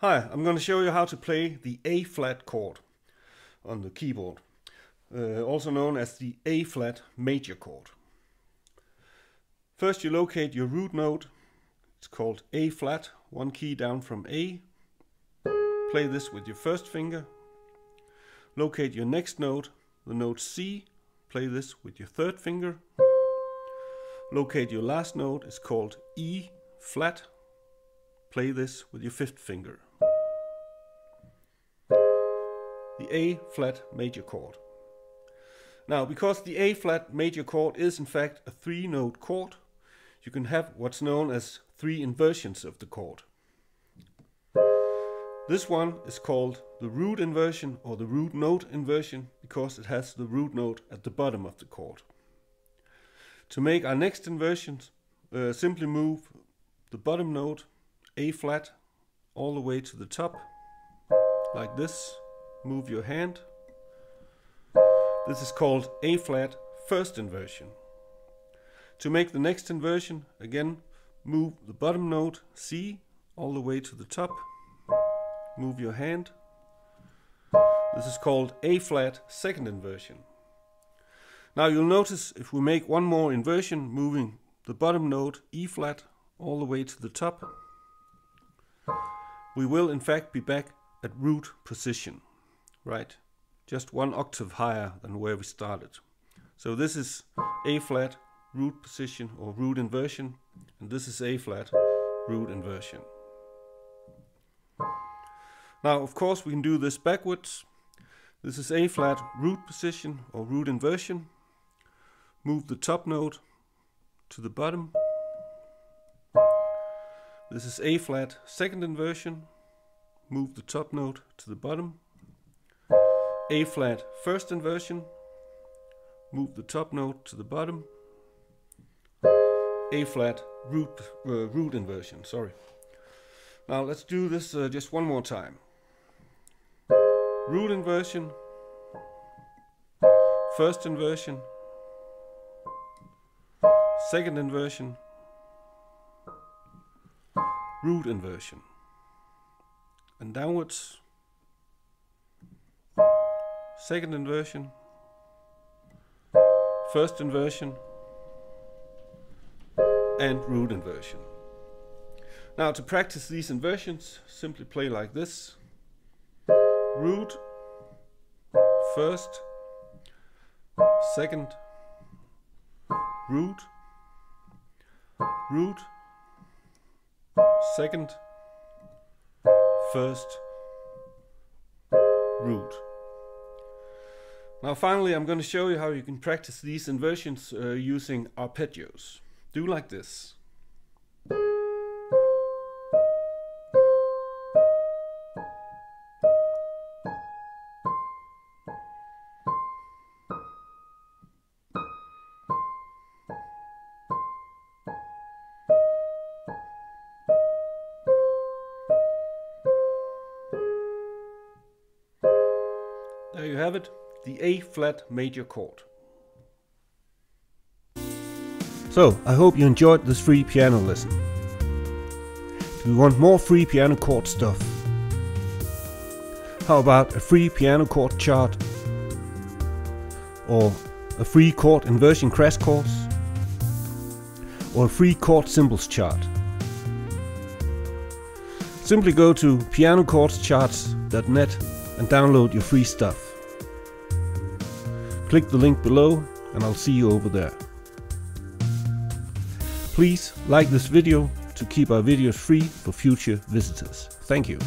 Hi, I'm going to show you how to play the A flat chord on the keyboard, also known as the A flat major chord. First you locate your root note, it's called A flat, one key down from A. Play this with your first finger. Locate your next note, the note C, play this with your third finger. Locate your last note, it's called E flat, play this with your fifth finger. The A flat major chord. Now, because the A flat major chord is in fact a 3-note chord, you can have what's known as 3 inversions of the chord. This one is called the root inversion or the root note inversion because it has the root note at the bottom of the chord. To make our next inversions, simply move the bottom note A flat all the way to the top, like this. Move your hand. This is called A flat first inversion. To make the next inversion, again move the bottom note C all the way to the top. Move your hand. This is called A flat second inversion. Now you'll notice if we make one more inversion, moving the bottom note E flat all the way to the top, we will in fact be back at root position. Right, just one octave higher than where we started. So this is A flat root position or root inversion, and this is A flat root inversion. Now, of course, we can do this backwards. This is A flat root position or root inversion. Move the top note to the bottom. This is A flat second inversion. Move the top note to the bottom. A flat first inversion, move the top note to the bottom. A flat root inversion, sorry. Now let's do this just one more time. Root inversion, first inversion, second inversion, root inversion, and downwards. Second inversion, first inversion, and root inversion. Now to practice these inversions, simply play like this. Root, first, second, root, root, second, first, root. Now finally I'm going to show you how you can practice these inversions using arpeggios. Do like this. There you have it. The A flat major chord. So, I hope you enjoyed this free piano lesson. If you want more free piano chord stuff, how about a free piano chord chart? Or a free chord inversion crash course? Or a free chord symbols chart? Simply go to pianochordcharts.net and download your free stuff. Click the link below and I'll see you over there. Please like this video to keep our videos free for future visitors. Thank you.